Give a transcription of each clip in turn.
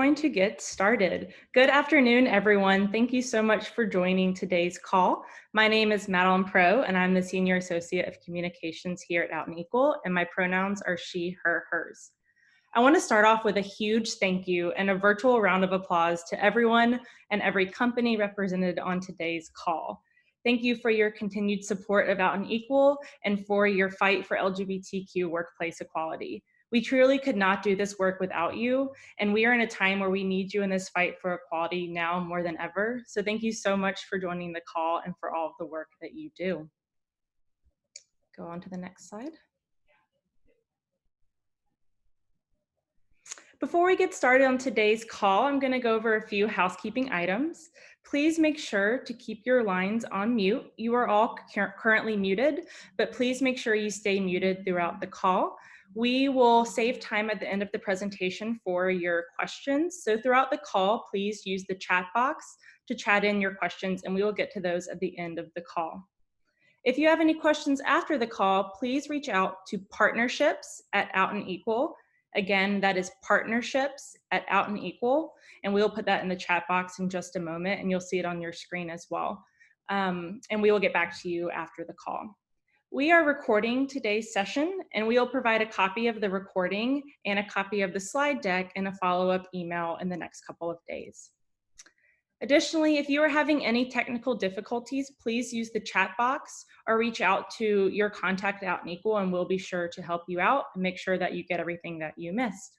going to get started. Good afternoon, everyone. Thank you so much for joining today's call. My name is Madeline Pro, and I'm the Senior Associate of Communications here at Out and Equal, and my pronouns are she, her, hers. I want to start off with a huge thank you and a virtual round of applause to everyone and every company represented on today's call. Thank you for your continued support of Out and Equal and for your fight for LGBTQ workplace equality. We truly could not do this work without you, and we are in a time where we need you in this fight for equality now more than ever. So thank you so much for joining the call and for all of the work that you do. Go on to the next slide. Before we get started on today's call, I'm going to go over a few housekeeping items. Please make sure to keep your lines on mute. You are all currently muted, but please make sure you stay muted throughout the call. We will save time at the end of the presentation for your questions. So throughout the call, please use the chat box to chat in your questions, and we will get to those at the end of the call. If you have any questions after the call, please reach out to partnerships@Out and Equal. Again, that is partnerships@Out and Equal, and we'll put that in the chat box in just a moment, and you'll see it on your screen as well. And we will get back to you after the call. We are recording today's session, and we will provide a copy of the recording and a copy of the slide deck in a follow-up email in the next couple of days. Additionally, if you are having any technical difficulties, please use the chat box or reach out to your contact at Out and Equal, and we'll be sure to help you out and make sure that you get everything that you missed.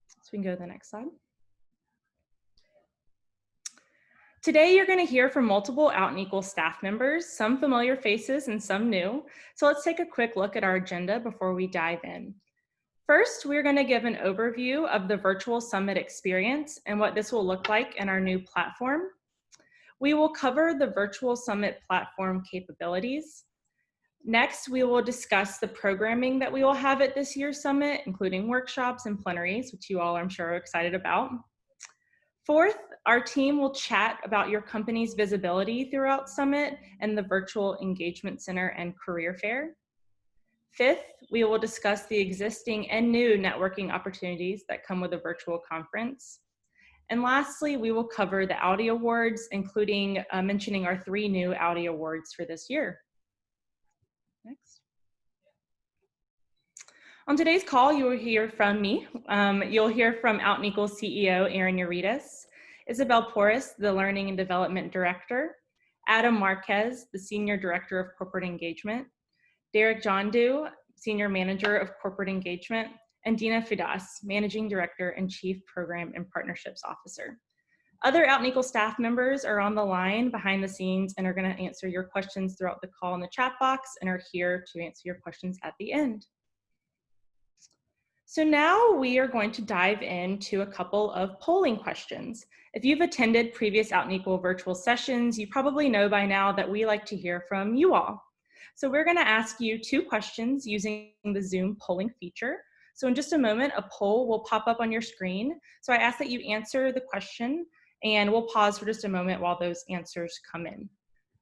So we can go to the next slide. Today, you're going to hear from multiple Out and Equal staff members, some familiar faces and some new. So let's take a quick look at our agenda before we dive in. First, we're going to give an overview of the virtual summit experience and what this will look like in our new platform. We will cover the virtual summit platform capabilities. Next, we will discuss the programming that we will have at this year's summit, including workshops and plenaries, which you all, I'm sure, are excited about. Fourth, our team will chat about your company's visibility throughout Summit and the Virtual Engagement Center and Career Fair. Fifth, we will discuss the existing and new networking opportunities that come with a virtual conference. And lastly, we will cover the Audi Awards, including mentioning our 3 new Audi Awards for this year. Next. On today's call, you will hear from me. You'll hear from Out and Equal CEO, Aaron Uritas, Isabel Porras, the Learning and Development Director, Adam Marquez, the Senior Director of Corporate Engagement, Derek Jondu, Senior Manager of Corporate Engagement, and Dina Fidas, Managing Director and Chief Program and Partnerships Officer. Other Out and Equal staff members are on the line behind the scenes and are going to answer your questions throughout the call in the chat box and are here to answer your questions at the end. So now we are going to dive into a couple of polling questions. If you've attended previous Out and Equal virtual sessions, you probably know by now that we like to hear from you all. So we're going to ask you 2 questions using the Zoom polling feature. So in just a moment, a poll will pop up on your screen. So I ask that you answer the question, and we'll pause for just a moment while those answers come in.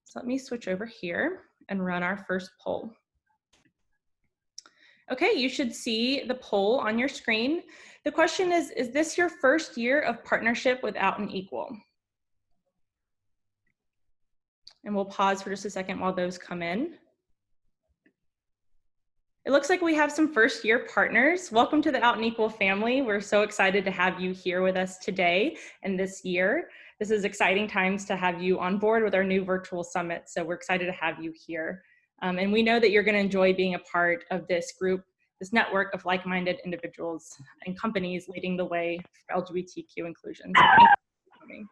So let me switch over here and run our first poll. Okay, you should see the poll on your screen. The question is this your first year of partnership with Out and Equal? And we'll pause for just a second while those come in. It looks like we have some first-year partners. Welcome to the Out and Equal family. We're so excited to have you here with us today and this year. This is exciting times to have you on board with our new virtual summit, so we're excited to have you here. And we know that you're going to enjoy being a part of this group, this network of like-minded individuals and companies leading the way for LGBTQ inclusion. So thank you for coming.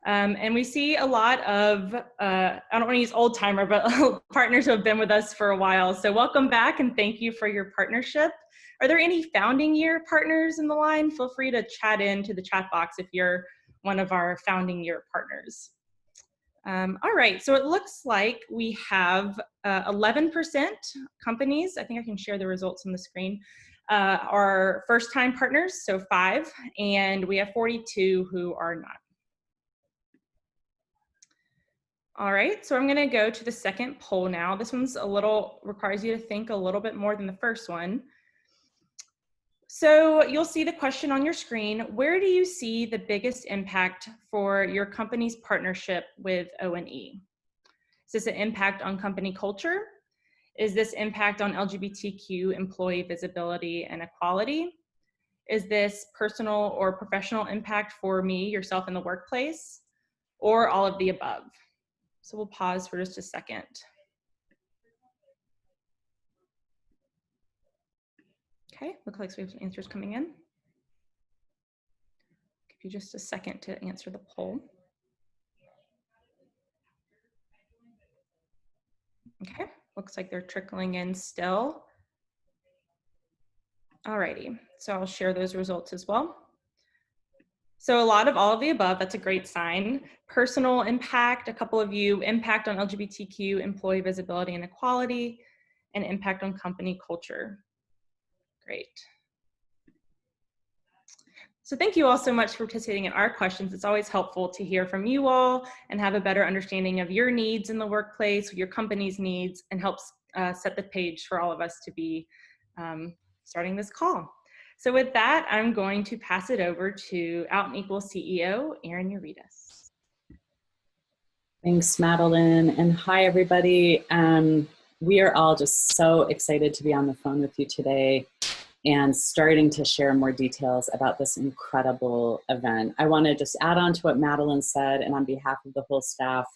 And we see a lot of, I don't want to use old timer, but partners who have been with us for a while. So welcome back and thank you for your partnership. Are there any founding year partners in the line? Feel free to chat into the chat box if you're one of our founding year partners. All right, so it looks like we have 11% companies, I think I can share the results on the screen, are first-time partners, so 5, and we have 42 who are not. All right, so I'm gonna go to the second poll now. This one's requires you to think a little bit more than the first one. So you'll see the question on your screen. Where do you see the biggest impact for your company's partnership with O&E? Is this an impact on company culture? Is this impact on LGBTQ employee visibility and equality? Is this personal or professional impact for me, yourself in the workplace, or all of the above? So we'll pause for just a second. Okay, looks like we have some answers coming in. Give you just a second to answer the poll. Okay, looks like they're trickling in still. Alrighty, so I'll share those results as well. So a lot of all of the above, that's a great sign. Personal impact, a couple of you, impact on LGBTQ employee visibility and equality, and impact on company culture. Great. So thank you all so much for participating in our questions. It's always helpful to hear from you all and have a better understanding of your needs in the workplace, your company's needs, and helps set the page for all of us to be starting this call. So with that, I'm going to pass it over to Out and Equal CEO, Erin Uritas. Thanks, Madeline, and hi, everybody. We are all just so excited to be on the phone with you today and starting to share more details about this incredible event. I want to just add on to what Madeline said, and on behalf of the whole staff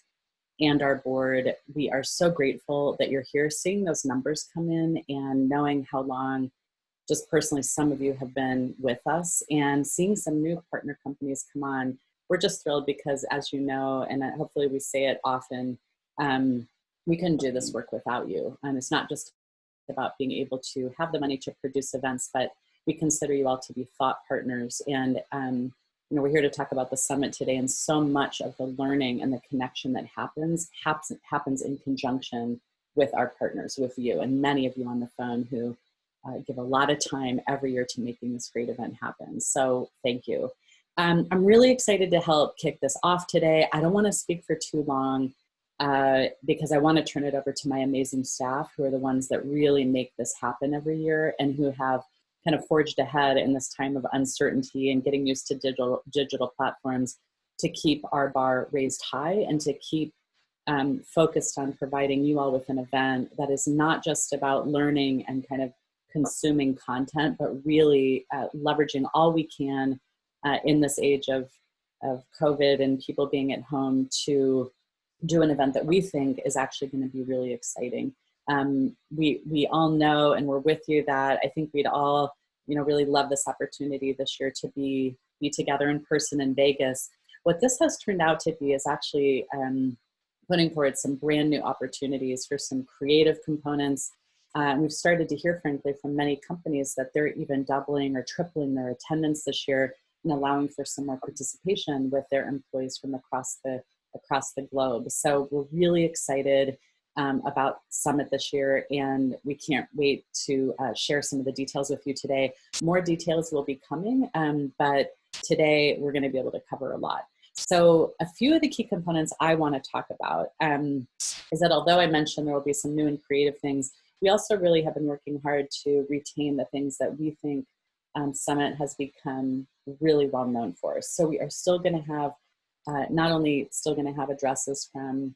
and our board, we are so grateful that you're here, seeing those numbers come in and knowing how long, just personally, some of you have been with us, and seeing some new partner companies come on. We're just thrilled because, as you know, and hopefully we say it often, we couldn't do this work without you. And it's not just about being able to have the money to produce events, but we consider you all to be thought partners. And you know, we're here to talk about the summit today, and so much of the learning and the connection that happens in conjunction with our partners, with you, and many of you on the phone who give a lot of time every year to making this great event happen. So thank you. I'm really excited to help kick this off today. I don't want to speak for too long because I want to turn it over to my amazing staff, who are the ones that really make this happen every year and who have kind of forged ahead in this time of uncertainty and getting used to digital platforms to keep our bar raised high and to keep focused on providing you all with an event that is not just about learning and kind of consuming content, but really leveraging all we can in this age of COVID and people being at home to do an event that we think is actually going to be really exciting. We all know, and we're with you, that I think we'd all, you know, really love this opportunity this year to be together in person in Vegas. What this has turned out to be is actually putting forward some brand new opportunities for some creative components. We've started to hear, frankly, from many companies that they're even doubling or tripling their attendance this year and allowing for some more participation with their employees from across the globe. So we're really excited about Summit this year, and we can't wait to share some of the details with you today. More details will be coming, but today we're going to be able to cover a lot. So a few of the key components I want to talk about is that although I mentioned there will be some new and creative things, we also really have been working hard to retain the things that we think Summit has become really well known for. So we are still going to have, not only still going to have addresses from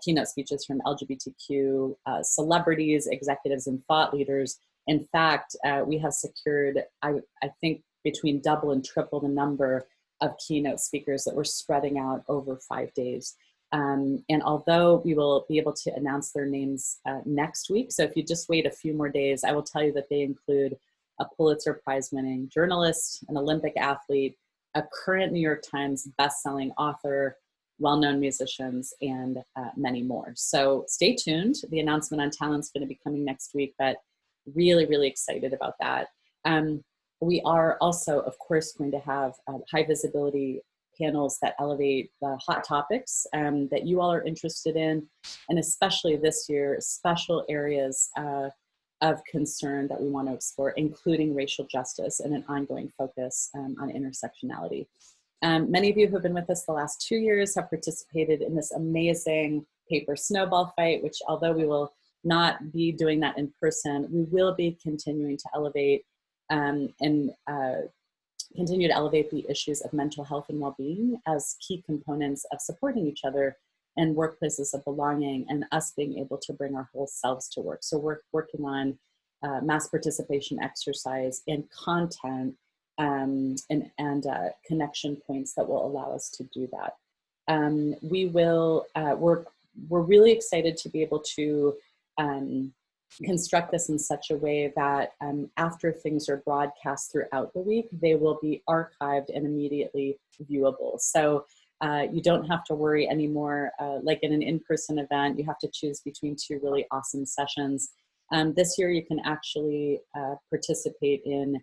keynote speeches from LGBTQ celebrities, executives, and thought leaders. In fact, we have secured, I think, between double and triple the number of keynote speakers that we're spreading out over 5 days. And although we will be able to announce their names next week, so if you just wait a few more days, I will tell you that they include a Pulitzer Prize winning journalist, an Olympic athlete, a current New York Times bestselling author, well-known musicians, and many more. So stay tuned. The announcement on talent's going to be coming next week, but really, really excited about that. We are also, of course, going to have high visibility panels that elevate the hot topics that you all are interested in, and especially this year, special areas of concern that we want to explore, including racial justice and an ongoing focus on intersectionality. Many of you who have been with us the last 2 years have participated in this amazing paper snowball fight, which, although we will not be doing that in person, we will be continuing to elevate and continue to elevate the issues of mental health and well-being as key components of supporting each other and workplaces of belonging, and us being able to bring our whole selves to work. So we're working on mass participation exercise and content and connection points that will allow us to do that. We're really excited to be able to construct this in such a way that after things are broadcast throughout the week, they will be archived and immediately viewable. So you don't have to worry anymore. Like in an in-person event, you have to choose between two really awesome sessions. This year, you can actually participate in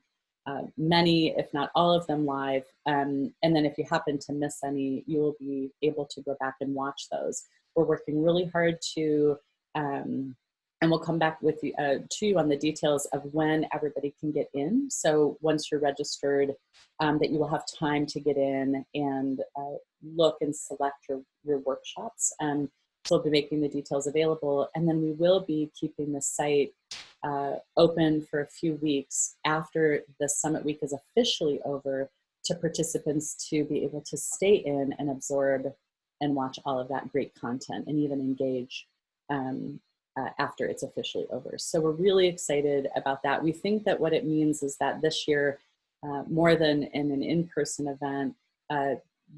many, if not all of them live. And then if you happen to miss any, you will be able to go back and watch those. We're working really hard to, and we'll come back with you, to you on the details of when everybody can get in. So once you're registered, that you will have time to get in and look and select your workshops. So we'll be making the details available. And then we will be keeping the site open for a few weeks after the summit week is officially over, to participants to be able to stay in and absorb and watch all of that great content and even engage after it's officially over. So we're really excited about that. We think that what it means is that this year, more than in an in-person event,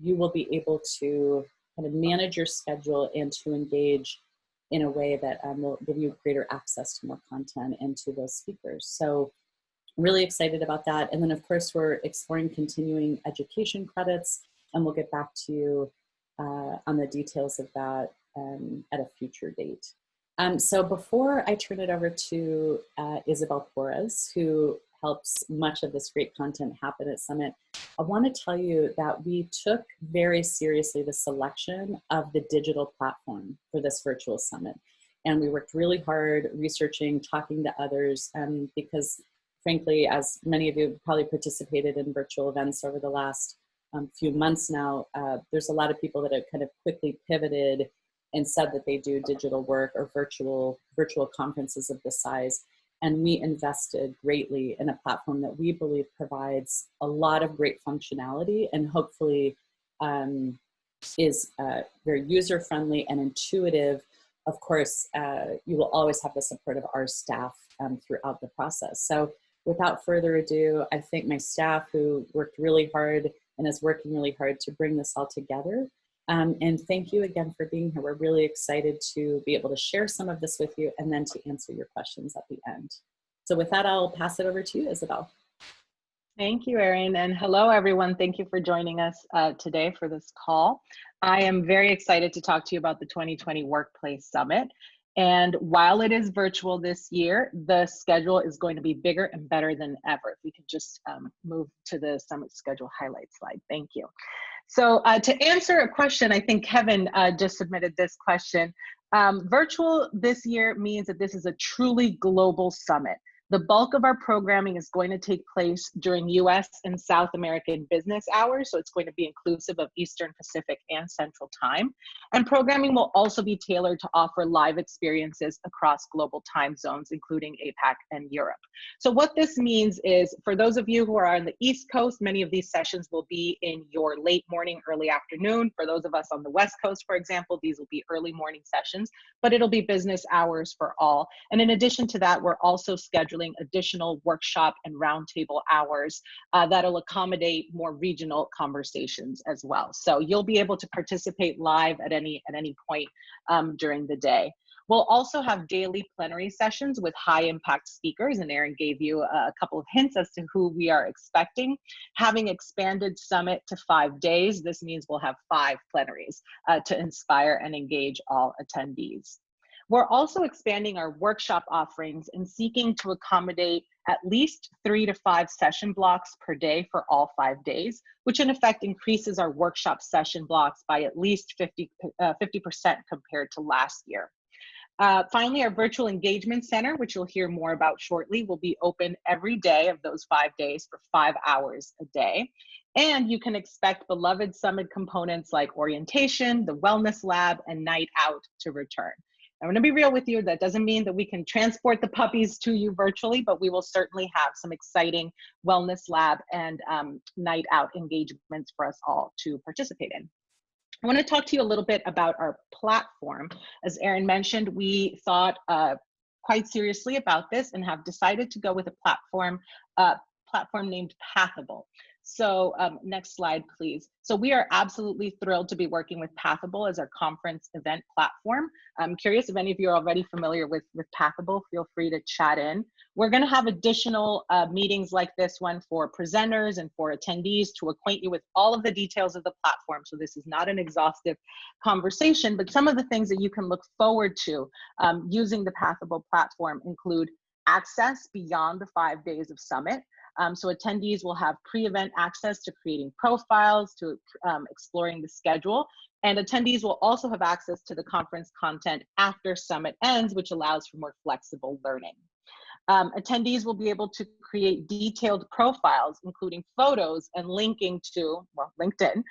you will be able to kind of manage your schedule and to engage in a way that will give you greater access to more content and to those speakers. So really excited about that. And then of course, we're exploring continuing education credits, and we'll get back to you on the details of that at a future date. So before I turn it over to Isabel Torres, who helps much of this great content happen at Summit, I want to tell you that we took very seriously the selection of the digital platform for this virtual summit. And we worked really hard researching, talking to others, because frankly, as many of you probably participated in virtual events over the last few months now, there's a lot of people that have kind of quickly pivoted and said that they do digital work or virtual conferences of this size. And we invested greatly in a platform that we believe provides a lot of great functionality and hopefully is very user-friendly and intuitive. Of course, you will always have the support of our staff throughout the process. So without further ado, I thank my staff who worked really hard and is working really hard to bring this all together. And thank you again for being here. We're really excited to be able to share some of this with you and then to answer your questions at the end. So with that, I'll pass it over to you, Isabel. Thank you, Erin, and hello, everyone. Thank you for joining us today for this call. I am very excited to talk to you about the 2020 Workplace Summit. And while it is virtual this year, the schedule is going to be bigger and better than ever. If we could just move to the summit schedule highlight slide. Thank you. So to answer a question, I think Kevin just submitted this question. Virtual this year means that this is a truly global summit. The bulk of our programming is going to take place during US and South American business hours, so it's going to be inclusive of Eastern, Pacific, and Central Time. And programming will also be tailored to offer live experiences across global time zones, including APAC and Europe. So what this means is, for those of you who are on the East Coast, many of these sessions will be in your late morning, early afternoon. For those of us on the West Coast, for example, these will be early morning sessions, but it'll be business hours for all. And in addition to that, we're also scheduling additional workshop and roundtable hours that'll accommodate more regional conversations as well. So you'll be able to participate live at any point during the day. We'll also have daily plenary sessions with high impact speakers, and Erin gave you a couple of hints as to who we are expecting. Having expanded Summit to 5 days, this means we'll have 5 plenaries to inspire and engage all attendees. We're also expanding our workshop offerings and seeking to accommodate at least 3 to 5 session blocks per day for all 5 days, which in effect increases our workshop session blocks by at least 50% compared to last year. Finally, our virtual engagement center, which you'll hear more about shortly, will be open every day of those 5 days for 5 hours a day. And you can expect beloved Summit components like orientation, the wellness lab, and night out to return. I'm going to be real with you. That doesn't mean that we can transport the puppies to you virtually, but we will certainly have some exciting wellness lab and night out engagements for us all to participate in. I want to talk to you a little bit about our platform. As Erin mentioned, we thought quite seriously about this and have decided to go with a platform named Pathable. So next slide, please. So we are absolutely thrilled to be working with Pathable as our conference event platform. I'm curious if any of you are already familiar with Pathable. Feel free to chat in. We're going to have additional meetings like this one for presenters and for attendees to acquaint you with all of the details of the platform. So this is not an exhaustive conversation, but some of the things that you can look forward to using the Pathable platform include access beyond the 5 days of Summit. So attendees will have pre-event access to creating profiles, to exploring the schedule, and attendees will also have access to the conference content after Summit ends, which allows for more flexible learning. Attendees will be able to create detailed profiles, including photos and linking to, well, LinkedIn.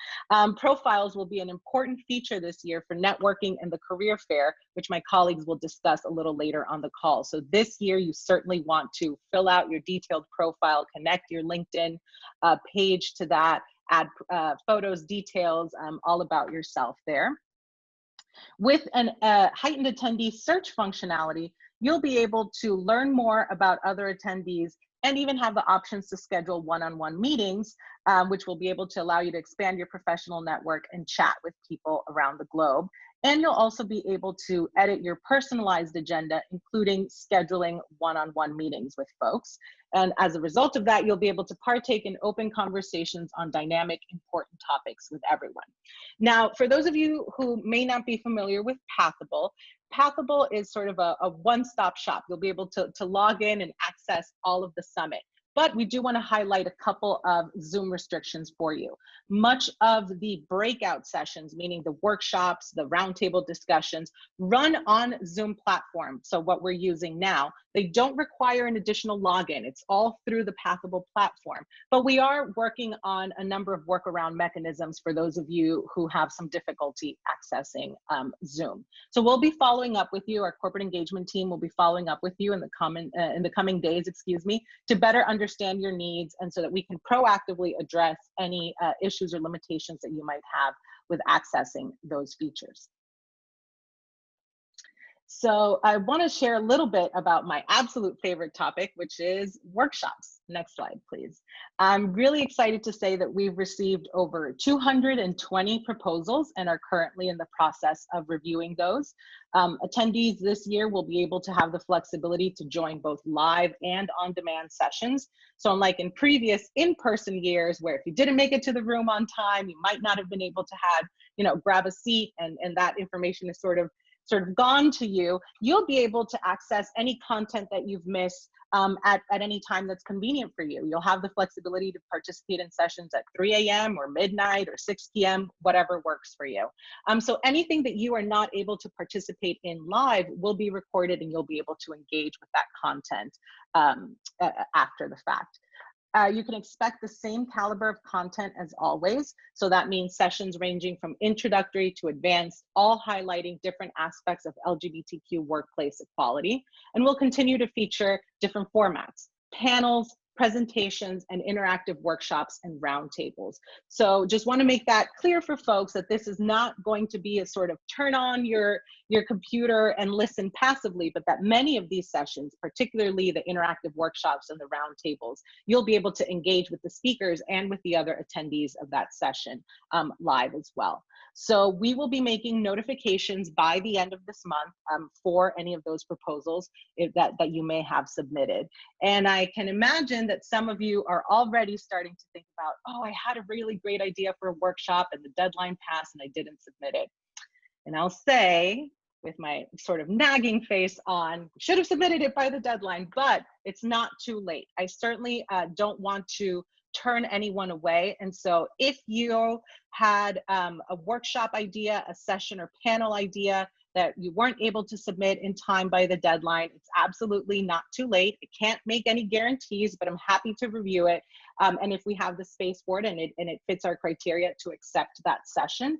Profiles will be an important feature this year for networking and the career fair, which my colleagues will discuss a little later on the call. So this year, you certainly want to fill out your detailed profile, connect your LinkedIn page to that, add photos, details, all about yourself there. With an heightened attendee search functionality, you'll be able to learn more about other attendees and even have the options to schedule one-on-one meetings, which will be able to allow you to expand your professional network and chat with people around the globe. And you'll also be able to edit your personalized agenda, including scheduling one-on-one meetings with folks. And as a result of that, you'll be able to partake in open conversations on dynamic, important topics with everyone. Now, for those of you who may not be familiar with Pathable, Pathable is sort of a one-stop shop. You'll be able to log in and access all of the summit. But we do want to highlight a couple of Zoom restrictions for you. Much of the breakout sessions, meaning the workshops, the roundtable discussions, run on Zoom platform. So what we're using now, they don't require an additional login. It's all through the Pathable platform. But we are working on a number of workaround mechanisms for those of you who have some difficulty accessing Zoom. So we'll be following up with you. Our corporate engagement team will be following up with you in the coming days, to better understand your needs and so that we can proactively address any issues or limitations that you might have with accessing those features. So I want to share a little bit about my absolute favorite topic, which is workshops. Next slide, please. I'm really excited to say that we've received over 220 proposals and are currently in the process of reviewing those. Attendees this year will be able to have the flexibility to join both live and on-demand sessions. So unlike in previous in-person years, where if you didn't make it to the room on time, you might not have been able to have, grab a seat, and that information is sort of gone to you, you'll be able to access any content that you've missed at any time that's convenient for you. You'll have the flexibility to participate in sessions at 3 a.m. or midnight or 6 p.m., whatever works for you. So anything that you are not able to participate in live will be recorded, and you'll be able to engage with that content after the fact. You can expect the same caliber of content as always. So that means sessions ranging from introductory to advanced, all highlighting different aspects of LGBTQ workplace equality. And we'll continue to feature different formats, panels, presentations, and interactive workshops and roundtables. So just want to make that clear for folks that this is not going to be a sort of turn on your computer and listen passively, but that many of these sessions, particularly the interactive workshops and the roundtables, you'll be able to engage with the speakers and with the other attendees of that session live as well. So we will be making notifications by the end of this month for any of those proposals that you may have submitted. And I can imagine that some of you are already starting to think about, oh, I had a really great idea for a workshop and the deadline passed and I didn't submit it. And I'll say, with my sort of nagging face on, should have submitted it by the deadline, but it's not too late. I certainly don't want to turn anyone away. And so if you had a workshop idea, a session or panel idea that you weren't able to submit in time by the deadline, it's absolutely not too late. It can't make any guarantees, but I'm happy to review it. And if we have the space for it and it fits our criteria, to accept that session.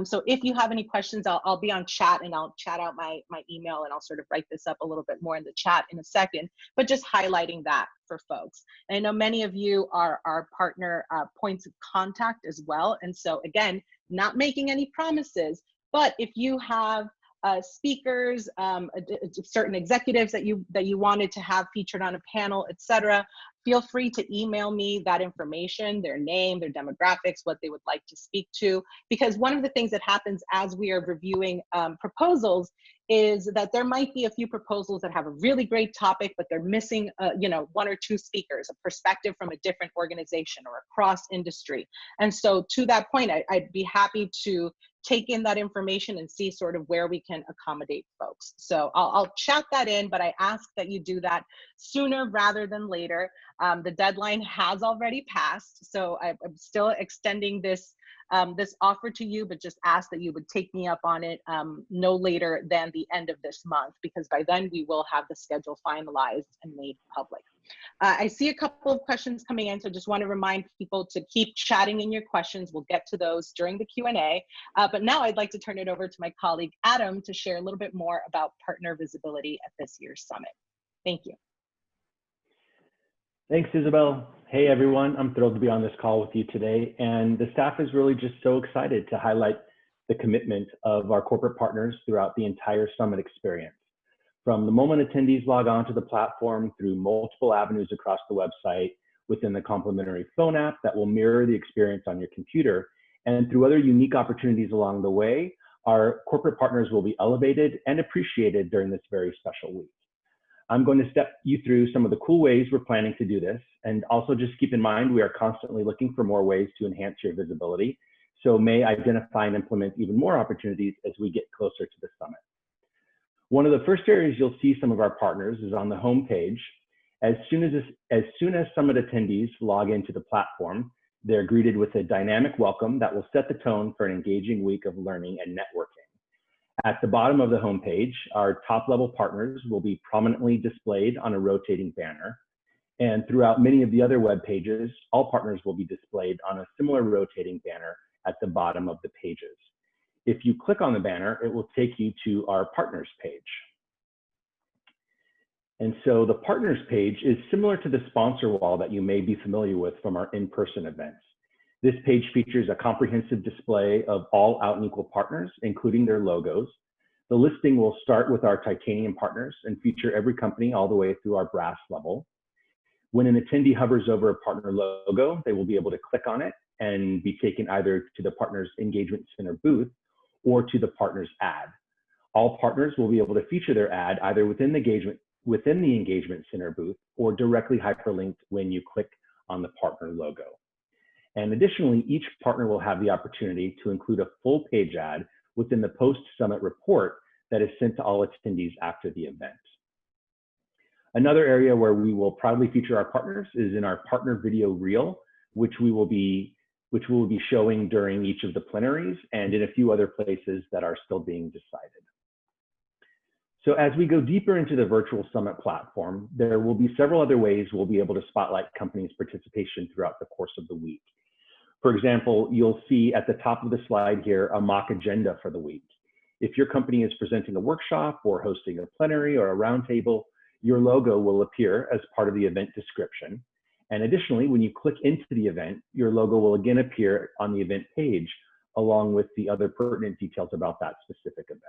So if you have any questions, I'll be on chat, and I'll chat out my email, and I'll sort of write this up a little bit more in the chat in a second, but just highlighting that for folks. And I know many of you are our partner points of contact as well. And so again, not making any promises, but if you have speakers, certain executives that you wanted to have featured on a panel, etc., feel free to email me that information, their name, their demographics, what they would like to speak to. Because one of the things that happens as we are reviewing proposals is that there might be a few proposals that have a really great topic, but they're missing, one or two speakers, a perspective from a different organization or across industry. And so to that point, I'd be happy to take in that information and see sort of where we can accommodate folks. So I'll chat that in, but I ask that you do that sooner rather than later. The deadline has already passed, so I'm still extending this this offer to you, but just ask that you would take me up on it no later than the end of this month, because by then we will have the schedule finalized and made public. I see a couple of questions coming in, so just want to remind people to keep chatting in your questions. We'll get to those during the Q&A. But now I'd like to turn it over to my colleague, Adam, to share a little bit more about partner visibility at this year's summit. Thank you. Thanks, Isabel. Hey, everyone. I'm thrilled to be on this call with you today. And the staff is really just so excited to highlight the commitment of our corporate partners throughout the entire summit experience. From the moment attendees log on to the platform, through multiple avenues across the website, within the complimentary phone app that will mirror the experience on your computer, and through other unique opportunities along the way, our corporate partners will be elevated and appreciated during this very special week. I'm going to step you through some of the cool ways we're planning to do this, and also just keep in mind we are constantly looking for more ways to enhance your visibility, so may identify and implement even more opportunities as we get closer to the summit. One of the first areas you'll see some of our partners is on the home page. As soon as summit attendees log into the platform, they're greeted with a dynamic welcome that will set the tone for an engaging week of learning and networking. At the bottom of the homepage, our top-level partners will be prominently displayed on a rotating banner. And throughout many of the other web pages, all partners will be displayed on a similar rotating banner at the bottom of the pages. If you click on the banner, it will take you to our partners page. And so the partners page is similar to the sponsor wall that you may be familiar with from our in-person events. This page features a comprehensive display of all Out and Equal partners, including their logos. The listing will start with our titanium partners and feature every company all the way through our brass level. When an attendee hovers over a partner logo, they will be able to click on it and be taken either to the partner's engagement center booth or to the partner's ad. All partners will be able to feature their ad either within the engagement center booth or directly hyperlinked when you click on the partner logo. And additionally, each partner will have the opportunity to include a full page ad within the post-summit report that is sent to all attendees after the event. Another area where we will proudly feature our partners is in our partner video reel, which we will be showing during each of the plenaries and in a few other places that are still being decided. So as we go deeper into the virtual summit platform, there will be several other ways we'll be able to spotlight companies' participation throughout the course of the week. For example, you'll see at the top of the slide here a mock agenda for the week. If your company is presenting a workshop or hosting a plenary or a roundtable, your logo will appear as part of the event description. And additionally, when you click into the event, your logo will again appear on the event page, along with the other pertinent details about that specific event.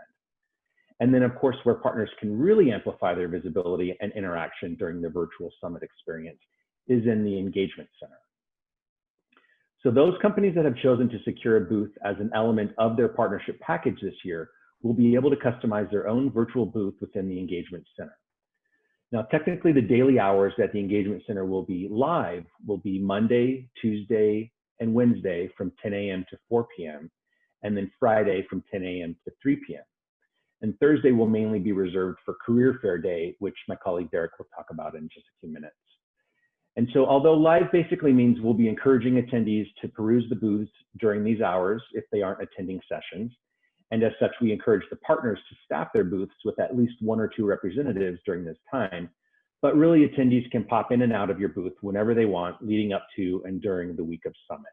And then, of course, where partners can really amplify their visibility and interaction during the virtual summit experience is in the engagement center. So those companies that have chosen to secure a booth as an element of their partnership package this year will be able to customize their own virtual booth within the engagement center. Now, technically, the daily hours that the engagement center will be live will be Monday, Tuesday, and Wednesday from 10 a.m. to 4 p.m., and then Friday from 10 a.m. to 3 p.m. And Thursday will mainly be reserved for Career Fair Day, which my colleague Derek will talk about in just a few minutes. And so although live basically means we'll be encouraging attendees to peruse the booths during these hours if they aren't attending sessions, And as such, we encourage the partners to staff their booths with at least 1 or 2 representatives during this time. But really, attendees can pop in and out of your booth whenever they want, leading up to and during the week of Summit.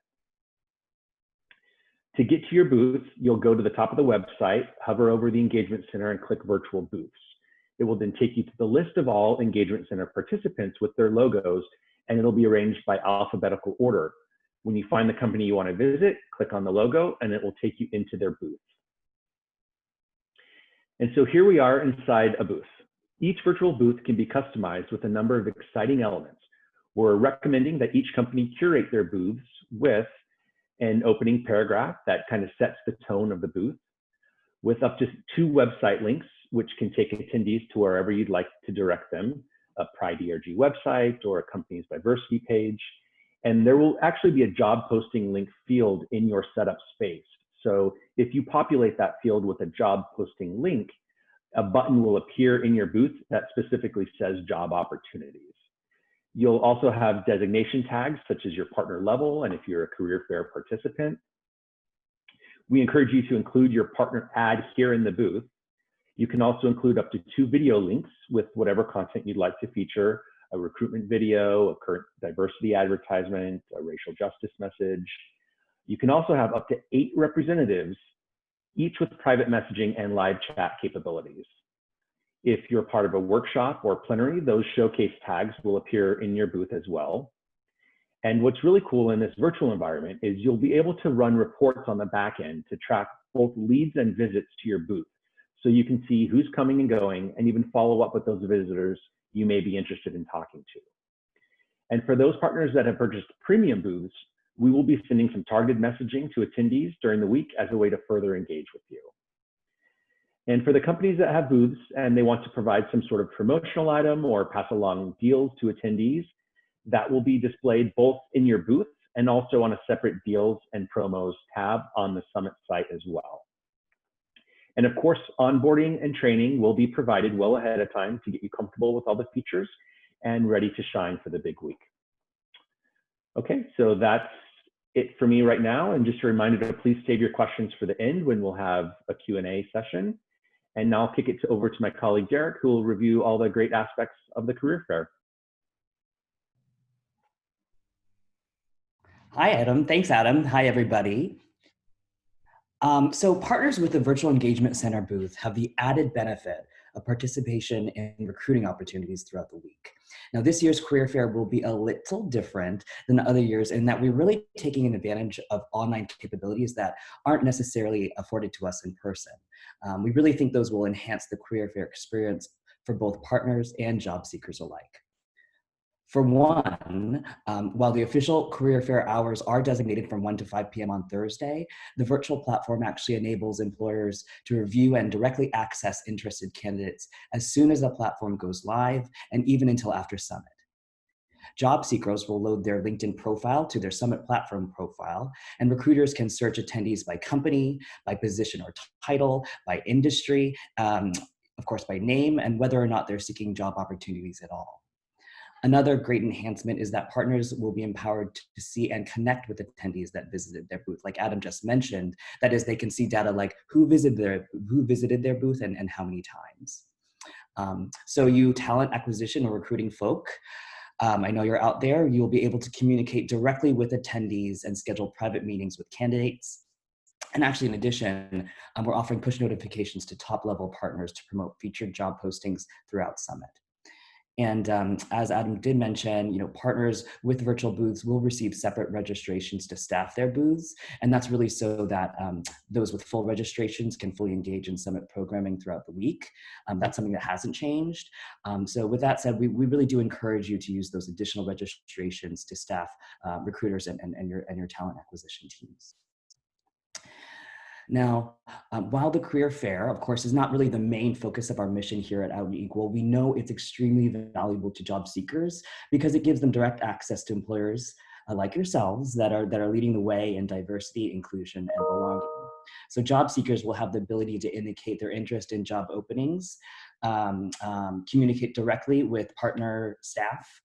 To get to your booth, you'll go to the top of the website, hover over the Engagement Center, and click Virtual Booths. It will then take you to the list of all Engagement Center participants with their logos, and it'll be arranged by alphabetical order. When you find the company you want to visit, click on the logo, and it will take you into their booth. And so here we are inside a booth. Each virtual booth can be customized with a number of exciting elements. We're recommending that each company curate their booths with an opening paragraph that kind of sets the tone of the booth, with up to 2 website links, which can take attendees to wherever you'd like to direct them, a Pride ERG website or a company's diversity page. And there will actually be a job posting link field in your setup space. So if you populate that field with a job posting link, a button will appear in your booth that specifically says job opportunities. You'll also have designation tags such as your partner level and if you're a career fair participant. We encourage you to include your partner ad here in the booth. You can also include up to 2 video links with whatever content you'd like to feature, a recruitment video, a current diversity advertisement, a racial justice message. You can also have up to 8 representatives, each with private messaging and live chat capabilities. If you're part of a workshop or plenary, those showcase tags will appear in your booth as well. And what's really cool in this virtual environment is you'll be able to run reports on the back end to track both leads and visits to your booth. So you can see who's coming and going and even follow up with those visitors you may be interested in talking to. And for those partners that have purchased premium booths, we will be sending some targeted messaging to attendees during the week as a way to further engage with you. And for the companies that have booths and they want to provide some sort of promotional item or pass along deals to attendees, that will be displayed both in your booth and also on a separate deals and promos tab on the Summit site as well. And of course, onboarding and training will be provided well ahead of time to get you comfortable with all the features and ready to shine for the big week. Okay, so that's it for me right now. And just a reminder to please save your questions for the end when we'll have a Q&A session. And now I'll kick it over to my colleague, Derek, who will review all the great aspects of the career fair. Hi, Adam. Thanks, Adam. Hi, everybody. So partners with the Virtual Engagement Center booth have the added benefit of participation in recruiting opportunities throughout the week. Now, this year's career fair will be a little different than other years in that we're really taking advantage of online capabilities that aren't necessarily afforded to us in person. We really think those will enhance the career fair experience for both partners and job seekers alike. For one, while the official career fair hours are designated from 1 to 5 p.m. on Thursday, the virtual platform actually enables employers to review and directly access interested candidates as soon as the platform goes live and even until after Summit. Job seekers will load their LinkedIn profile to their Summit platform profile, and recruiters can search attendees by company, by position or title, by industry, of course by name, and whether or not they're seeking job opportunities at all. Another great enhancement is that partners will be empowered to see and connect with attendees that visited their booth. Like Adam just mentioned, that is, they can see data like who visited their booth and how many times. So you talent acquisition or recruiting folk, I know you're out there, you'll be able to communicate directly with attendees and schedule private meetings with candidates. And actually, in addition, we're offering push notifications to top-level partners to promote featured job postings throughout Summit. And as Adam did mention, partners with virtual booths will receive separate registrations to staff their booths. And that's really so that those with full registrations can fully engage in Summit programming throughout the week. That's something that hasn't changed. So with that said, we really do encourage you to use those additional registrations to staff recruiters and your talent acquisition teams. Now, while the career fair, of course, is not really the main focus of our mission here at Out and Equal, we know it's extremely valuable to job seekers because it gives them direct access to employers like yourselves that are leading the way in diversity, inclusion, and belonging. So job seekers will have the ability to indicate their interest in job openings communicate directly with partner staff,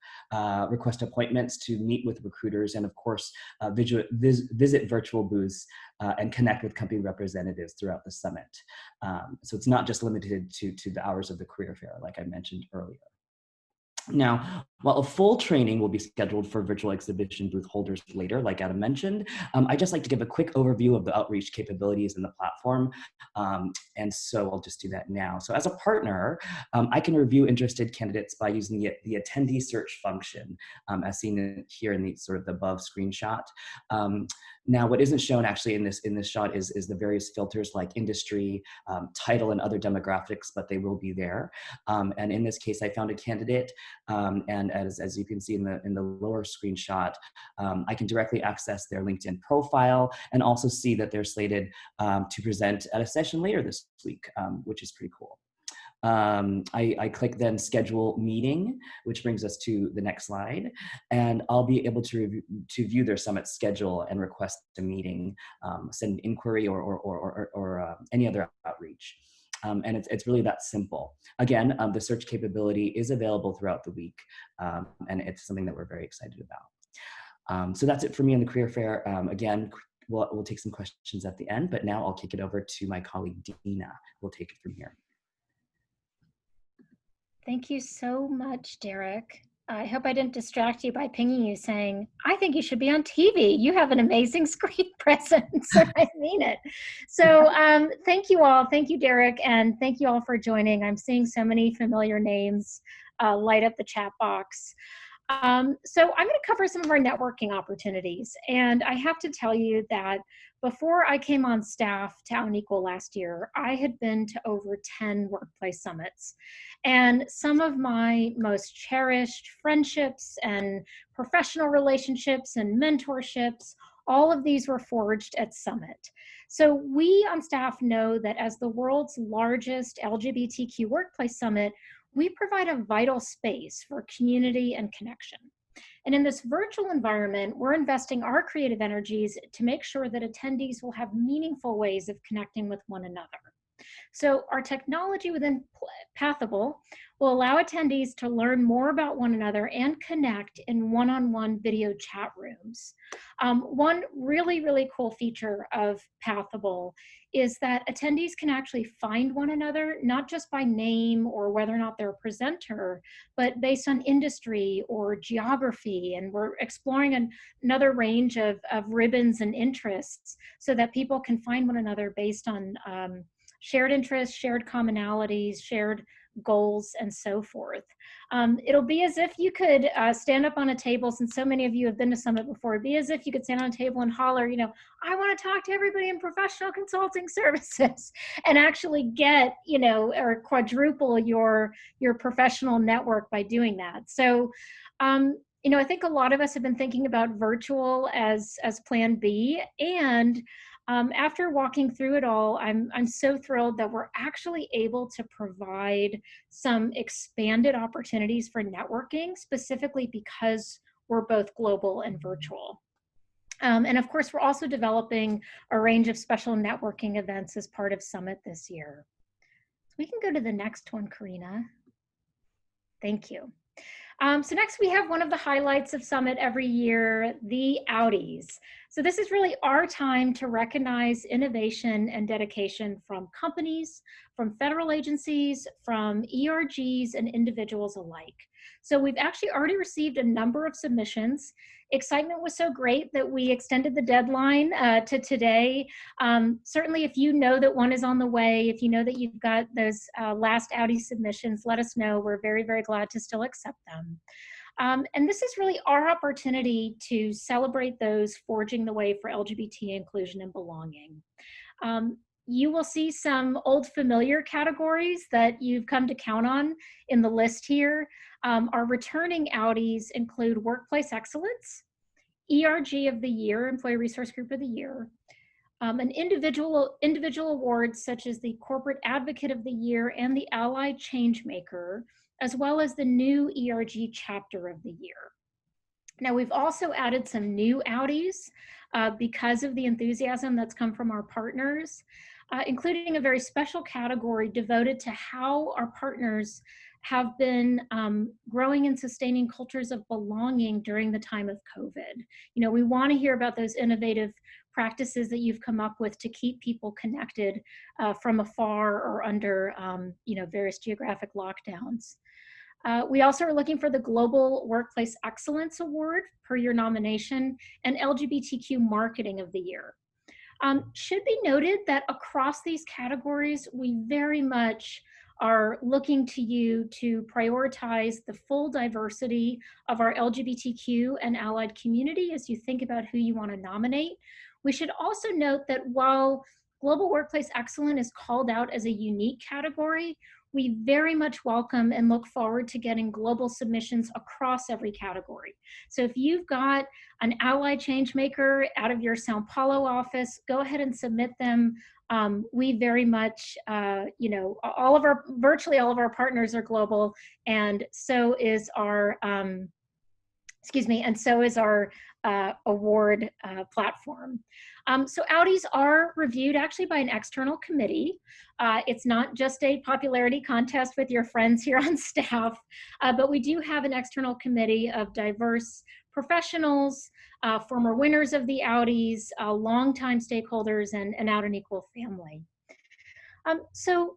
request appointments to meet with recruiters, and of course, visit virtual booths and connect with company representatives throughout the summit. So it's not just limited to the hours of the career fair, like I mentioned earlier. Now, while a full training will be scheduled for virtual exhibition booth holders later, like Adam mentioned, I'd just like to give a quick overview of the outreach capabilities in the platform. And so I'll just do that now. So as a partner, I can review interested candidates by using the attendee search function, as seen here in the sort of the above screenshot. Now, what isn't shown actually in this shot is the various filters like industry, title, and other demographics, but they will be there. And in this case, I found a candidate. And as you can see in the lower screenshot, I can directly access their LinkedIn profile and also see that they're slated to present at a session later this week, which is pretty cool. I click then schedule meeting, which brings us to the next slide, and I'll be able to view their summit schedule and request a meeting, send an inquiry or any other outreach. And it's really that simple. Again, the search capability is available throughout the week, and it's something that we're very excited about. So that's it for me on the career fair. Again, we'll take some questions at the end, but now I'll kick it over to my colleague, Dina. We'll take it from here. Thank you so much, Derek. I hope I didn't distract you by pinging you saying, I think you should be on TV. You have an amazing screen presence. I mean it. So thank you all. Thank you, Derek. And thank you all for joining. I'm seeing so many familiar names light up the chat box. So I'm going to cover some of our networking opportunities. And I have to tell you that before I came on staff to Out and Equal last year, I had been to over 10 workplace summits. And some of my most cherished friendships and professional relationships and mentorships, all of these were forged at Summit. So we on staff know that as the world's largest LGBTQ workplace summit, we provide a vital space for community and connection. And in this virtual environment, we're investing our creative energies to make sure that attendees will have meaningful ways of connecting with one another. So our technology within Pathable will allow attendees to learn more about one another and connect in one-on-one video chat rooms. One really, really cool feature of Pathable is that attendees can actually find one another, not just by name or whether or not they're a presenter, but based on industry or geography. And we're exploring another range of ribbons and interests so that people can find one another based on shared interests, shared commonalities, shared goals, and so forth. It'll be as if you could stand up on a table, since so many of you have been to Summit before, it'd be as if you could stand on a table and holler, you know, I want to talk to everybody in professional consulting services, and actually get, you know, or quadruple your professional network by doing that. So, you know, I think a lot of us have been thinking about virtual as plan B, and after walking through it all, I'm so thrilled that we're actually able to provide some expanded opportunities for networking, specifically because we're both global and virtual. And of course, we're also developing a range of special networking events as part of Summit this year. So we can go to the next one, Karina. Thank you. So next we have one of the highlights of Summit every year, the Outies. So this is really our time to recognize innovation and dedication from companies, from federal agencies, from ERGs, and individuals alike. So we've actually already received a number of submissions. Excitement was so great that we extended the deadline to today. Certainly if you know that one is on the way, if you know that you've got those last Outie submissions, let us know. We're very, very glad to still accept them. And this is really our opportunity to celebrate those forging the way for LGBT inclusion and belonging. You will see some old familiar categories that you've come to count on in the list here. Our returning Outies include Workplace Excellence, ERG of the Year, Employee Resource Group of the Year, an individual awards such as the Corporate Advocate of the Year and the Allied Changemaker, as well as the new ERG Chapter of the Year. Now, we've also added some new Outies because of the enthusiasm that's come from our partners. including a very special category devoted to how our partners have been growing and sustaining cultures of belonging during the time of COVID. You know, we want to hear about those innovative practices that you've come up with to keep people connected from afar or under, you know, various geographic lockdowns. We also are looking for the Global Workplace Excellence Award per your nomination and LGBTQ Marketing of the Year. Should be noted that across these categories, we very much are looking to you to prioritize the full diversity of our LGBTQ and allied community as you think about who you want to nominate. We should also note that while Global Workplace Excellence is called out as a unique category, we very much welcome and look forward to getting global submissions across every category. So if you've got an ally changemaker out of your Sao Paulo office, go ahead and submit them. We very much, you know, virtually all of our partners are global, and so is our, and so is our award platform. So Audis are reviewed actually by an external committee. It's not just a popularity contest with your friends here on staff, but we do have an external committee of diverse professionals, former winners of the Audis, longtime stakeholders, and Out and Equal family. So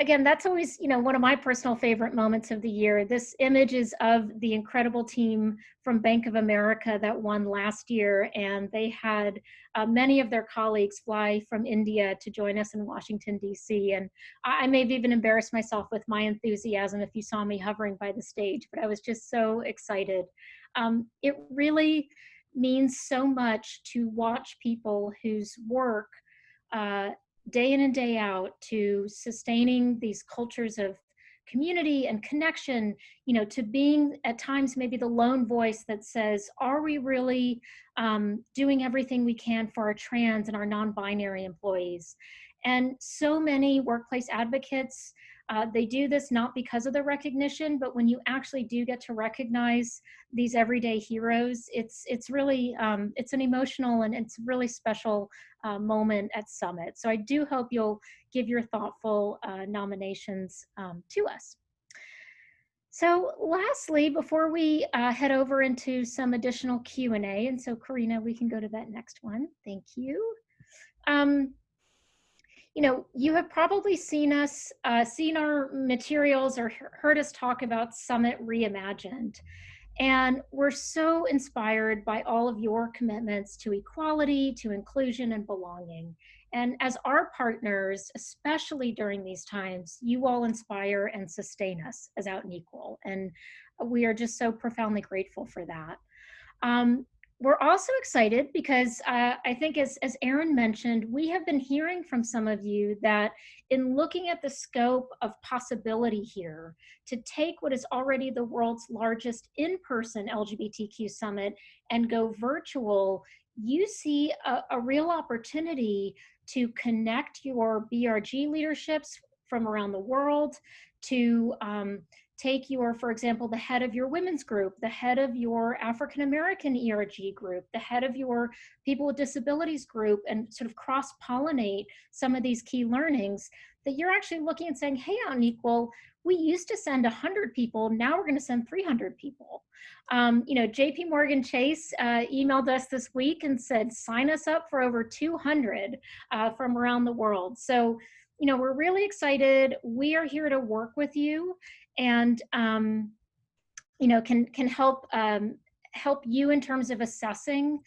again, that's always, you know, one of my personal favorite moments of the year. This image is of the incredible team from Bank of America that won last year, and they had many of their colleagues fly from India to join us in Washington, D.C. And I may have even embarrassed myself with my enthusiasm if you saw me hovering by the stage, but I was just so excited. It really means so much to watch people whose work day in and day out to sustaining these cultures of community and connection, you know, to being at times maybe the lone voice that says, are we really doing everything we can for our trans and our non-binary employees? And so many workplace advocates, they do this not because of the recognition, but when you actually do get to recognize these everyday heroes, it's really, it's an emotional and it's a really special moment at Summit. So I do hope you'll give your thoughtful nominations to us. So lastly, before we head over into some additional Q&A, and so Karina, we can go to that next one. Thank you. You know, you have probably seen us, seen our materials or heard us talk about Summit Reimagined. And we're so inspired by all of your commitments to equality, to inclusion, and belonging. And as our partners, especially during these times, you all inspire and sustain us as Out and Equal. And we are just so profoundly grateful for that. We're also excited because I think as Erin mentioned, we have been hearing from some of you that in looking at the scope of possibility here to take what is already the world's largest in-person LGBTQ summit and go virtual, you see a real opportunity to connect your BRG leaderships from around the world to take your, for example, the head of your women's group, the head of your African-American ERG group, the head of your people with disabilities group, and sort of cross-pollinate some of these key learnings that you're actually looking and saying, hey, Out and Equal, we used to send 100 people, now we're gonna send 300 people. You know, JP Morgan Chase emailed us this week and said, sign us up for over 200 from around the world. So, you know, we're really excited. We are here to work with you and you know, can help help you in terms of assessing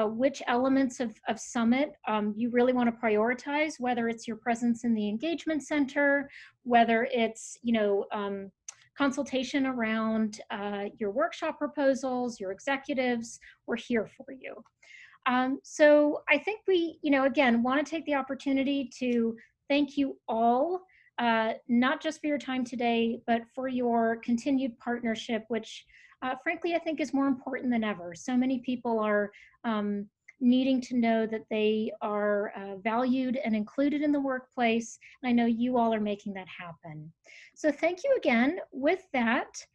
which elements of Summit you really want to prioritize, whether it's your presence in the engagement center, whether it's, you know, consultation around your workshop proposals, your executives. We're here for you. So I think we, you know, again, want to take the opportunity to thank you all, not just for your time today, but for your continued partnership, which frankly, I think is more important than ever. So many people are needing to know that they are valued and included in the workplace. And I know you all are making that happen. So thank you again. With that,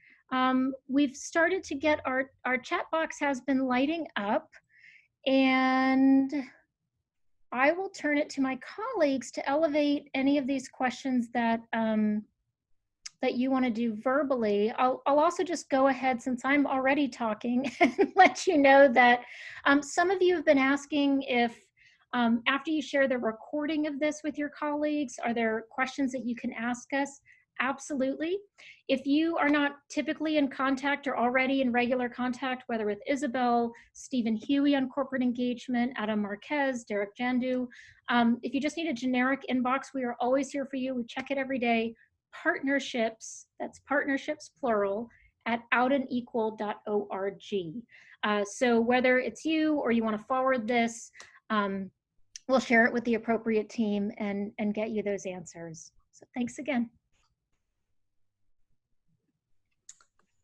we've started to get our chat box has been lighting up, and I will turn it to my colleagues to elevate any of these questions that that you want to do verbally. I'll also just go ahead, since I'm already talking, and let you know that some of you have been asking if after you share the recording of this with your colleagues, are there questions that you can ask us? Absolutely. If you are not typically in contact or already in regular contact, whether with Isabel, Stephen Huey on corporate engagement, Adam Marquez, Derek Jandu, if you just need a generic inbox, we are always here for you. We check it every day. Partnerships, that's partnerships plural, at outandequal.org. So whether it's you or you want to forward this, we'll share it with the appropriate team and get you those answers. So thanks again.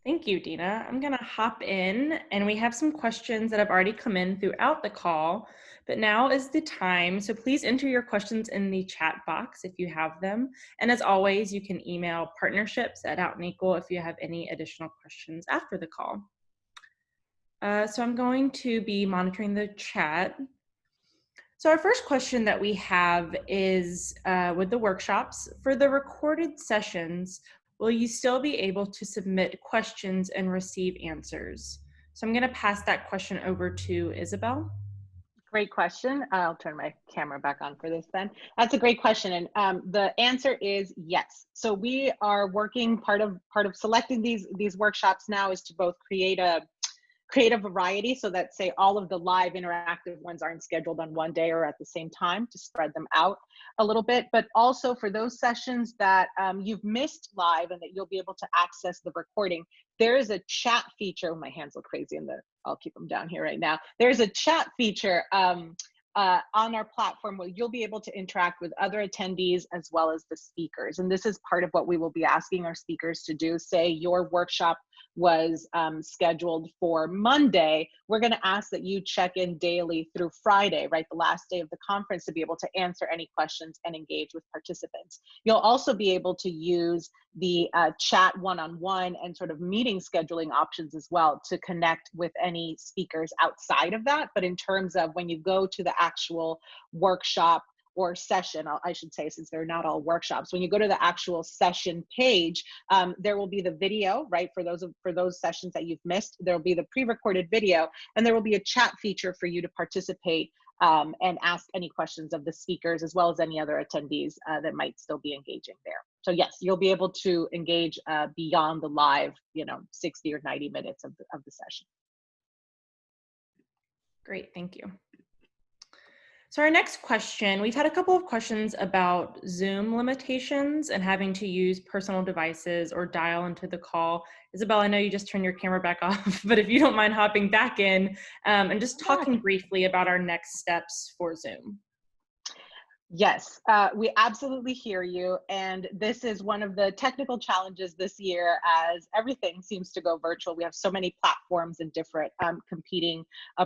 Thank you, Dina. I'm going to hop in, and we have some questions that have already come in throughout the call, but now is the time. So please enter your questions in the chat box if you have them. And as always, you can email partnerships@OutAndEqual if you have any additional questions after the call. So I'm going to be monitoring the chat. So our first question that we have is with the workshops. For the recorded sessions, will you still be able to submit questions and receive answers? So I'm going to pass that question over to Isabel. Great question. I'll turn my camera back on for this then. That's a great question. And the answer is yes. So we are working, part of selecting these workshops now is to both create a variety, so that, say, all of the live interactive ones aren't scheduled on one day or at the same time, to spread them out a little bit, but also for those sessions that you've missed live and that you'll be able to access the recording, there is a chat feature. My hands look crazy I'll keep them down here right now. There's a chat feature on our platform where you'll be able to interact with other attendees as well as the speakers. And this is part of what we will be asking our speakers to do. Say your workshop was scheduled for Monday, we're going to ask that you check in daily through Friday, right, the last day of the conference, to be able to answer any questions and engage with participants. You'll also be able to use the chat one-on-one and sort of meeting scheduling options as well to connect with any speakers outside of that. But in terms of when you go to the actual workshop or session, I should say, since they're not all workshops, when you go to the actual session page, there will be the video, right, for those sessions that you've missed. There will be the pre-recorded video, and there will be a chat feature for you to participate and ask any questions of the speakers, as well as any other attendees that might still be engaging there. So yes, you'll be able to engage beyond the live, 60 or 90 minutes of the session. Great, thank you. So our next question, we've had a couple of questions about Zoom limitations and having to use personal devices or dial into the call. Isabel, I know you just turned your camera back off, but if you don't mind hopping back in and just talking briefly about our next steps for Zoom. Yes, we absolutely hear you. And this is one of the technical challenges this year, as everything seems to go virtual. We have so many platforms and different competing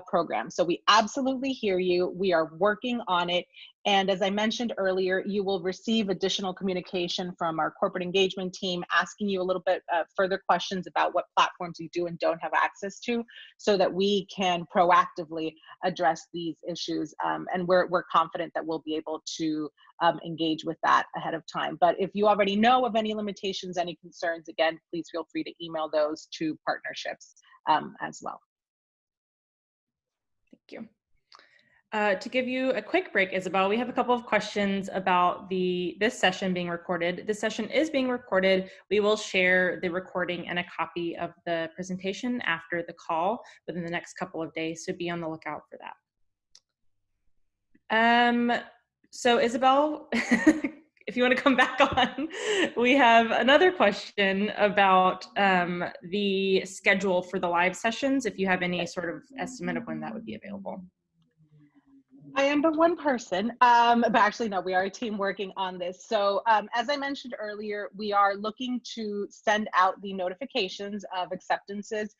programs. So we absolutely hear you. We are working on it. And as I mentioned earlier, you will receive additional communication from our corporate engagement team asking you a little bit further questions about what platforms you do and don't have access to, so that we can proactively address these issues. And we're confident that we'll be able to engage with that ahead of time. But if you already know of any limitations, any concerns, again, please feel free to email those to partnerships as well. Thank you. To give you a quick break, Isabel, we have a couple of questions about this session being recorded. This session is being recorded. We will share the recording and a copy of the presentation after the call within the next couple of days, so be on the lookout for that. So Isabel, if you want to come back on, we have another question about the schedule for the live sessions, if you have any sort of estimate of when that would be available. I am but one person, but actually, no, we are a team working on this. So as I mentioned earlier, we are looking to send out the notifications of acceptances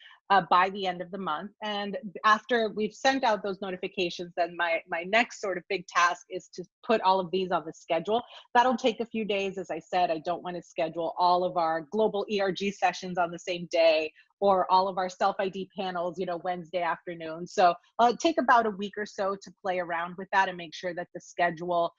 by the end of the month. And after we've sent out those notifications, then my next sort of big task is to put all of these on the schedule. That'll take a few days. As I said, I don't want to schedule all of our global ERG sessions on the same day, or all of our self-ID panels, Wednesday afternoon. So take about a week or so to play around with that and make sure that the schedule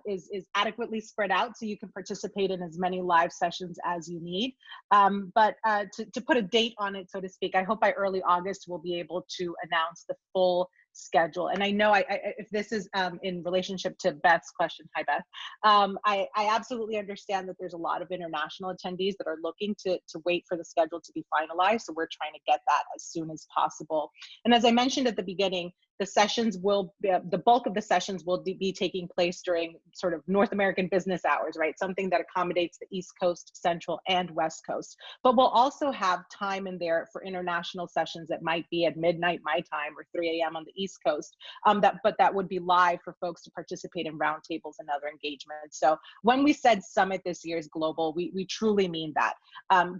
is adequately spread out so you can participate in as many live sessions as you need. But to put a date on it, so to speak, I hope by early August we'll be able to announce the full schedule. And I know if this is in relationship to Beth's question, hi Beth, I absolutely understand that there's a lot of international attendees that are looking to wait for the schedule to be finalized. So we're trying to get that as soon as possible. And as I mentioned at the beginning, the bulk of the sessions will be taking place during sort of North American business hours, right? Something that accommodates the East Coast, Central, and West Coast. But we'll also have time in there for international sessions that might be at midnight my time or 3 a.m. on the East Coast, but that would be live for folks to participate in roundtables and other engagements. So when we said summit this year is global, we truly mean that.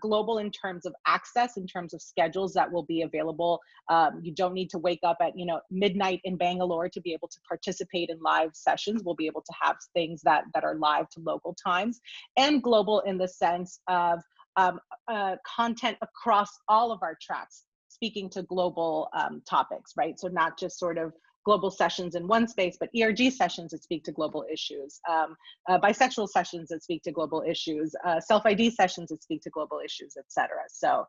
Global in terms of access, in terms of schedules that will be available. You don't need to wake up at midnight in Bangalore to be able to participate in live sessions. We'll be able to have things that are live to local times, and global in the sense of content across all of our tracks, speaking to global topics, right? So not just sort of global sessions in one space, but ERG sessions that speak to global issues, bisexual sessions that speak to global issues, self-ID sessions that speak to global issues, et cetera. So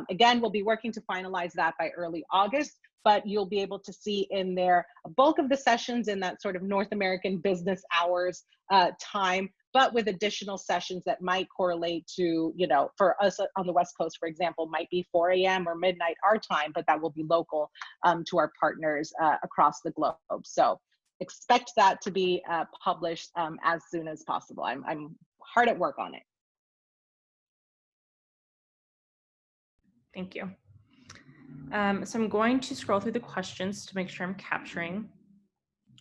again, we'll be working to finalize that by early August, but you'll be able to see in there a bulk of the sessions in that sort of North American business hours time, but with additional sessions that might correlate to, for us on the West Coast, for example, might be 4 a.m. or midnight our time, but that will be local to our partners across the globe. So expect that to be published as soon as possible. I'm hard at work on it. Thank you. So I'm going to scroll through the questions to make sure I'm capturing.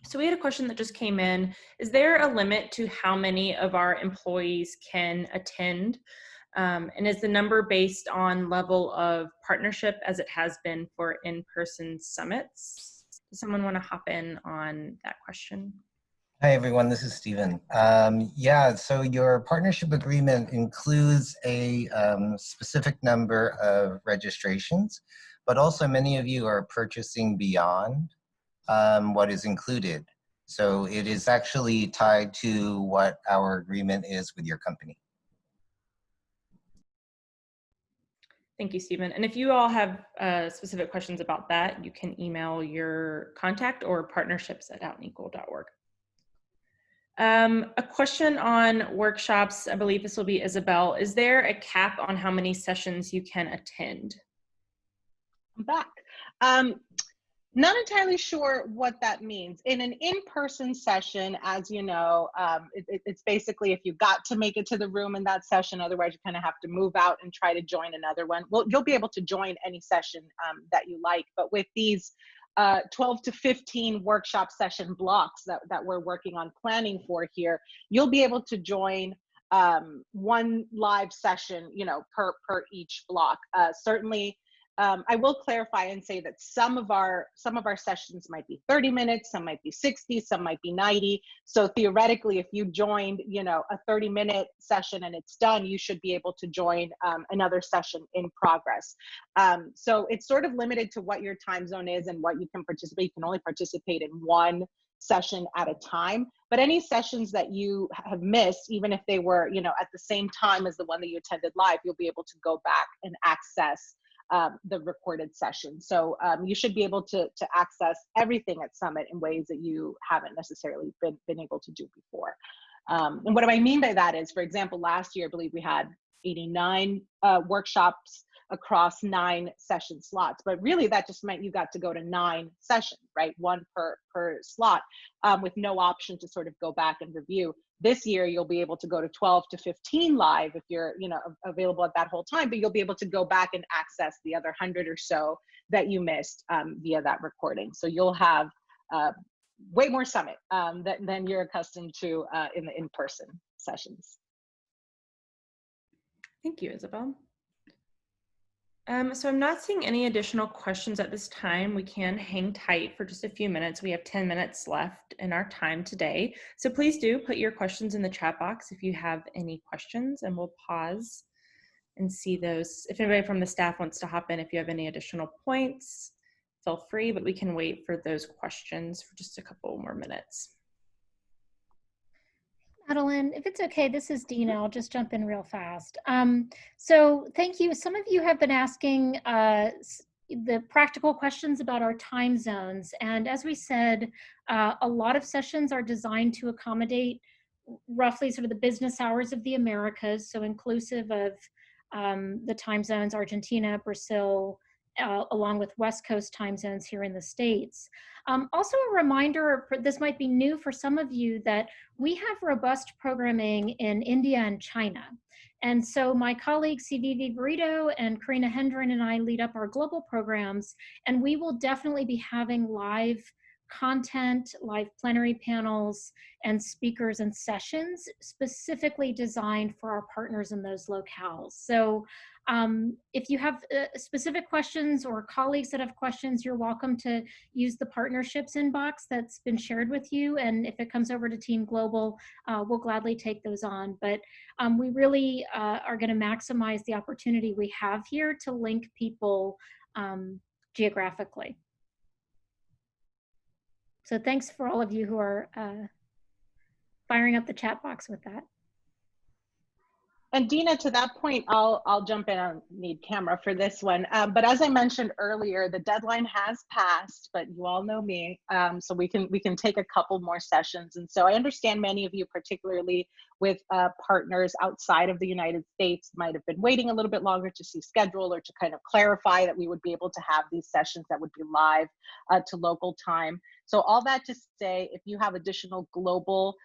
So we had a question that just came in. Is there a limit to how many of our employees can attend? And is the number based on level of partnership as it has been for in-person summits? Does someone want to hop in on that question? Hi, everyone. This is Stephen. Yeah, so your partnership agreement includes a specific number of registrations, but also many of you are purchasing beyond what is included. So it is actually tied to what our agreement is with your company. Thank you, Stephen. And if you all have specific questions about that, you can email your contact or partnerships@outenequal.org. A question on workshops, I believe this will be Isabel. Is there a cap on how many sessions you can attend? I'm back. Not entirely sure what that means. In an in-person session, as you know, it's basically if you got to make it to the room in that session, otherwise you kind of have to move out and try to join another one. Well, you'll be able to join any session that you like, but with these 12 to 15 workshop session blocks that we're working on planning for here, you'll be able to join one live session, per each block. Certainly, I will clarify and say that some of our sessions might be 30 minutes, some might be 60, some might be 90. So theoretically, if you joined, a 30-minute session and it's done, you should be able to join another session in progress. So it's sort of limited to what your time zone is and what you can participate. You can only participate in one session at a time, but any sessions that you have missed, even if they were, at the same time as the one that you attended live, you'll be able to go back and access the recorded session. So you should be able to access everything at Summit in ways that you haven't necessarily been able to do before. And what do I mean by that is, for example, last year, I believe we had 89 workshops across 9 session slots, but really that just meant you got to go to 9 sessions, right? 1 per slot, with no option to sort of go back and review. This year, you'll be able to go to 12 to 15 live if you're, available at that whole time, but you'll be able to go back and access the other 100 or so that you missed via that recording. So you'll have way more Summit than you're accustomed to in the in-person sessions. Thank you, Isabel. So I'm not seeing any additional questions at this time. We can hang tight for just a few minutes. We have 10 minutes left in our time today. So please do put your questions in the chat box if you have any questions, and we'll pause and see those. If anybody from the staff wants to hop in, if you have any additional points, feel free, but we can wait for those questions for just a couple more minutes. Madeline, if it's okay, this is Dina. I'll just jump in real fast. So thank you. Some of you have been asking the practical questions about our time zones. And as we said, a lot of sessions are designed to accommodate roughly sort of the business hours of the Americas, so inclusive of the time zones, Argentina, Brazil, along with West Coast time zones here in the States. Also a reminder, this might be new for some of you, that we have robust programming in India and China. And so my colleagues CVV Burrito and Karina Hendren and I lead up our global programs, and we will definitely be having live content, live plenary panels, and speakers and sessions specifically designed for our partners in those locales. So if you have specific questions or colleagues that have questions, you're welcome to use the partnerships inbox that's been shared with you. And if it comes over to Team Global, we'll gladly take those on. But we really are going to maximize the opportunity we have here to link people geographically. So thanks for all of you who are firing up the chat box with that. And Dina, to that point, I'll jump in. I don't need camera for this one. But as I mentioned earlier, the deadline has passed, but you all know me. So we can take a couple more sessions. And so I understand many of you, particularly with partners outside of the United States, might have been waiting a little bit longer to see schedule or to kind of clarify that we would be able to have these sessions that would be live to local time. So all that to say, if you have additional global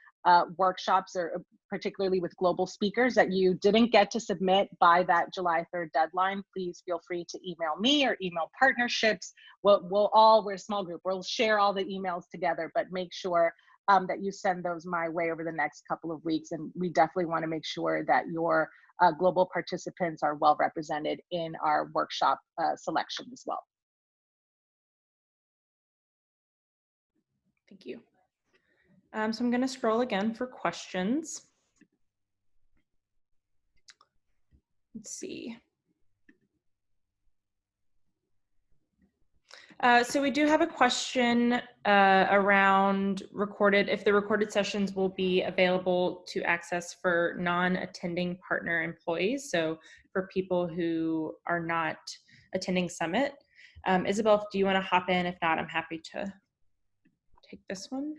workshops, or particularly with global speakers that you didn't get to submit by that July 3rd deadline, please feel free to email me or email partnerships. We're a small group, we'll share all the emails together, but make sure that you send those my way over the next couple of weeks. And we definitely want to make sure that your global participants are well represented in our workshop selection as well. Thank you. So I'm going to scroll again for questions. Let's see. So we do have a question around if the recorded sessions will be available to access for non-attending partner employees. So for people who are not attending Summit. Isabel, do you want to hop in? If not, I'm happy to take this one.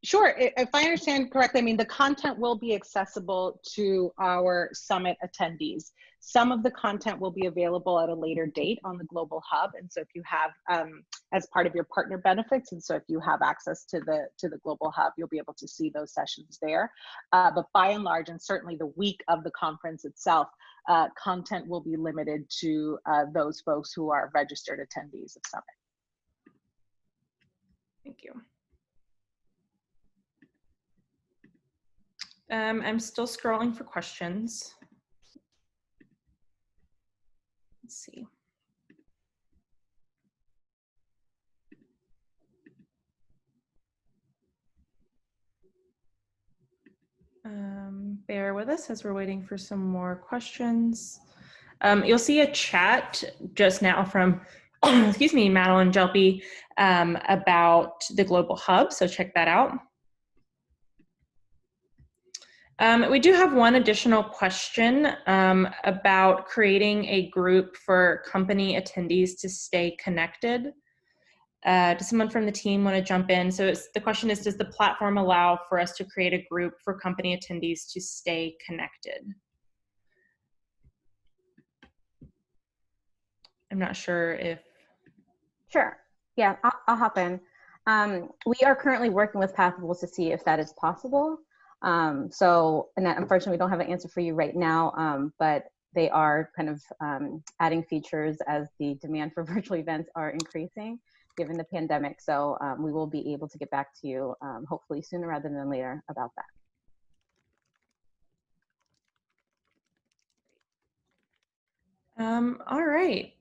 Sure. If I understand correctly, I mean, the content will be accessible to our Summit attendees. Some of the content will be available at a later date on the Global Hub. And so if you have, as part of your partner benefits, and so if you have access to the Global Hub, you'll be able to see those sessions there. But by and large, and certainly the week of the conference itself, content will be limited to those folks who are registered attendees of Summit. Thank you. I'm still scrolling for questions. Let's see. Bear with us as we're waiting for some more questions. You'll see a chat just now from, excuse me, Madeline Jelpy about the Global Hub, so check that out. We do have one additional question about creating a group for company attendees to stay connected. Does someone from the team want to jump in? So the question is, does the platform allow for us to create a group for company attendees to stay connected? I'm not sure if... Sure. Yeah, I'll hop in. We are currently working with Pathable to see if that is possible. And that, unfortunately, we don't have an answer for you right now, but they are kind of adding features as the demand for virtual events are increasing given the pandemic. So we will be able to get back to you hopefully sooner rather than later about that. All right.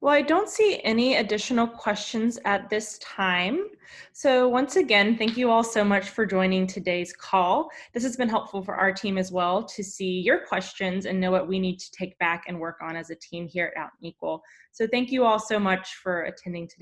Well, I don't see any additional questions at this time. So once again, thank you all so much for joining today's call. This has been helpful for our team as well to see your questions and know what we need to take back and work on as a team here at Out and Equal. So thank you all so much for attending today.